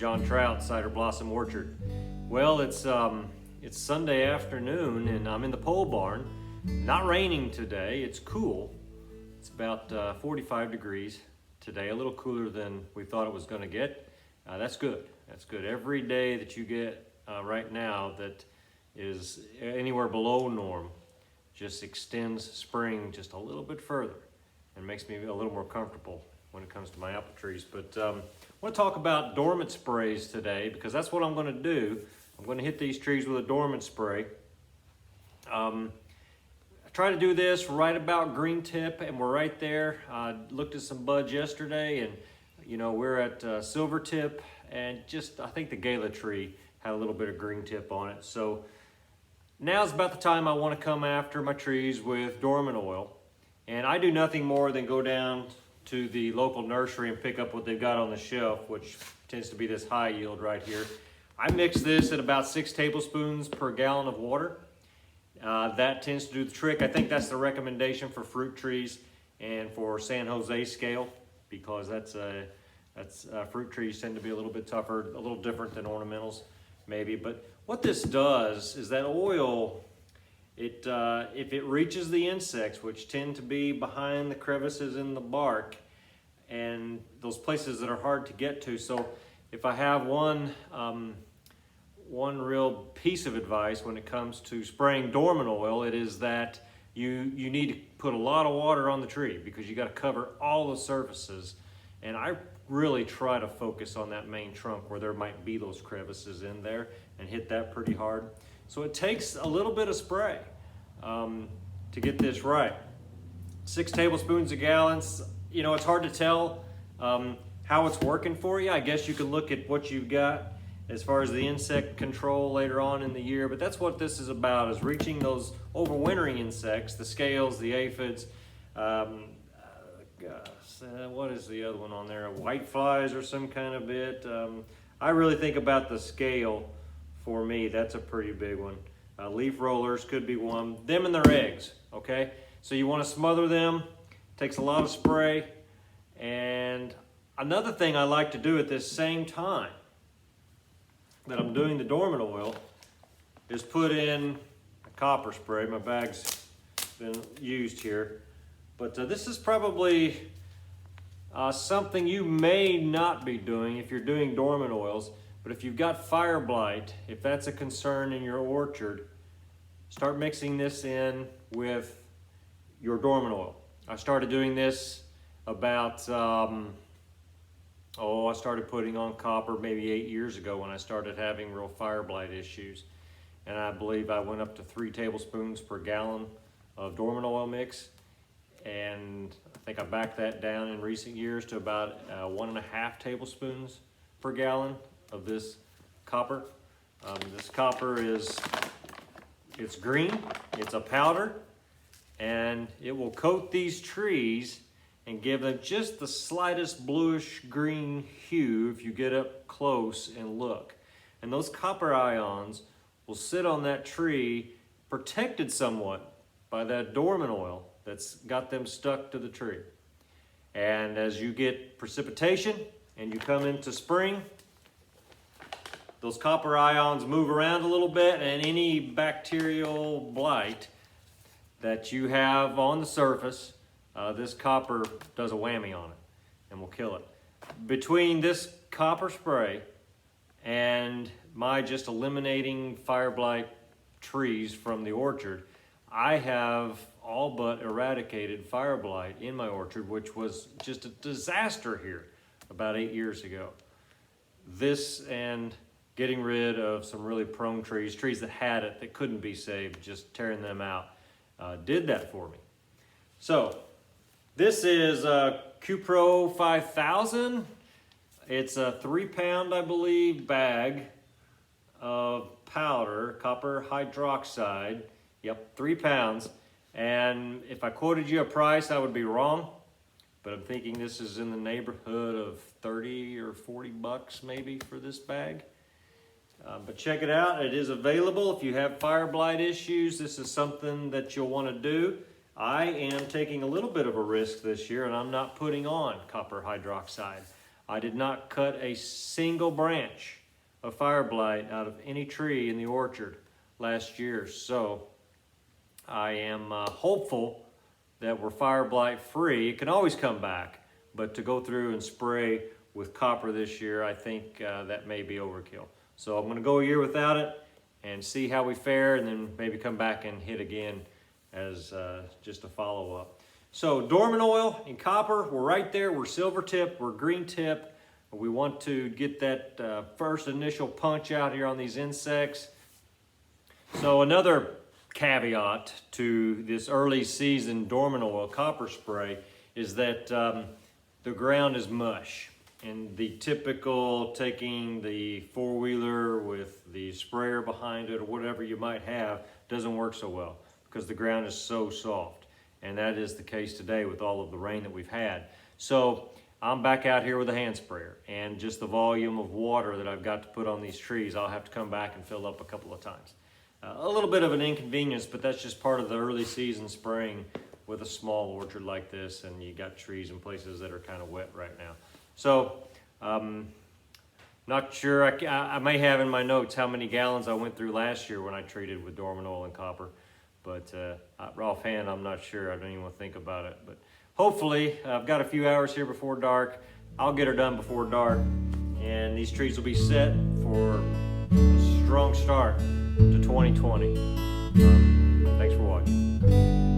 John Trout, Cider Blossom Orchard. Well, it's Sunday afternoon and I'm in the pole barn. Not raining today, it's cool. It's about 45 degrees today, a little cooler than we thought it was gonna get. That's good, that's good. Every day that you get right now that is anywhere below norm just extends spring just a little bit further and makes me a little more comfortable when it comes to my apple trees. But I want to talk about dormant sprays today because that's what I'm going to do. I'm going to hit these trees with a dormant spray. I try to do this right about green tip, and we're right there. I looked at some buds yesterday, and you know we're at silver tip, and just I think the gala tree had a little bit of green tip on it. So now's about the time I want to come after my trees with dormant oil. And I do nothing more than go down to the local nursery and pick up what they've got on the shelf, which tends to be this high yield right here. I mix this at about 6 tablespoons per gallon of water. That tends to do the trick. I think that's the recommendation for fruit trees and for San Jose scale, because fruit trees tend to be a little bit tougher, a little different than ornamentals maybe. But what this does is that oil, if it reaches the insects, which tend to be behind the crevices in the bark and those places that are hard to get to. So if I have one real piece of advice when it comes to spraying dormant oil, it is that you need to put a lot of water on the tree because you got to cover all the surfaces. And I really try to focus on that main trunk where there might be those crevices in there and hit that pretty hard. So it takes a little bit of spray to get this right. 6 tablespoons a gallon. You know, it's hard to tell how it's working for you. I guess you can look at what you've got as far as the insect control later on in the year, but that's what this is about, is reaching those overwintering insects, the scales, the aphids, what is the other one on there? White flies or some kind of bit. I really think about the scale for me. That's a pretty big one. Leaf rollers could be one. Them and their eggs, okay? So you want to smother them. Takes a lot of spray. And another thing I like to do at this same time that I'm doing the dormant oil is put in a copper spray. My bag's been used here. But this is probably something you may not be doing if you're doing dormant oils. But if you've got fire blight, if that's a concern in your orchard, start mixing this in with your dormant oil. I started doing this about, I started putting on copper maybe 8 years ago when I started having real fire blight issues. And I believe I went up to 3 tablespoons per gallon of dormant oil mix. And I think I backed that down in recent years to about 1.5 tablespoons per gallon of this copper. This copper it's green, it's a powder, and it will coat these trees and give them just the slightest bluish green hue if you get up close and look. And those copper ions will sit on that tree protected somewhat by that dormant oil that's got them stuck to the tree. And as you get precipitation and you come into spring, those copper ions move around a little bit, and any bacterial blight that you have on the surface, this copper does a whammy on it and will kill it. Between this copper spray and my just eliminating fire blight trees from the orchard, I have all but eradicated fire blight in my orchard, which was just a disaster here about 8 years ago. This and getting rid of some really prone trees that had it, that couldn't be saved, just tearing them out, did that for me. So this is a Q-Pro 5000. It's a 3-pound, I believe, bag of powder, copper hydroxide. Yep, 3 pounds. And if I quoted you a price, I would be wrong. But I'm thinking this is in the neighborhood of 30 or 40 bucks maybe for this bag. But check it out. It is available. If you have fire blight issues, this is something that you'll want to do. I am taking a little bit of a risk this year, and I'm not putting on copper hydroxide. I did not cut a single branch of fire blight out of any tree in the orchard last year. So I am hopeful that we're fire blight free. It can always come back, but to go through and spray with copper this year, I think that may be overkill. So I'm going to go a year without it and see how we fare, and then maybe come back and hit again as just a follow-up. So dormant oil and copper, we're right there. We're silver tip, we're green tip. We want to get that first initial punch out here on these insects. So another caveat to this early season dormant oil copper spray is that the ground is mush. And the typical taking the four-wheeler with the sprayer behind it or whatever you might have doesn't work so well because the ground is so soft. And that is the case today with all of the rain that we've had. So I'm back out here with a hand sprayer, and just the volume of water that I've got to put on these trees, I'll have to come back and fill up a couple of times. A little bit of an inconvenience, but that's just part of the early season spraying with a small orchard like this, and you got trees in places that are kind of wet right now. So, not sure, I may have in my notes how many gallons I went through last year when I treated with dormant oil and copper, but offhand, I'm not sure. I don't even want to think about it, but hopefully, I've got a few hours here before dark. I'll get her done before dark, and these trees will be set for a strong start to 2020. Thanks for watching.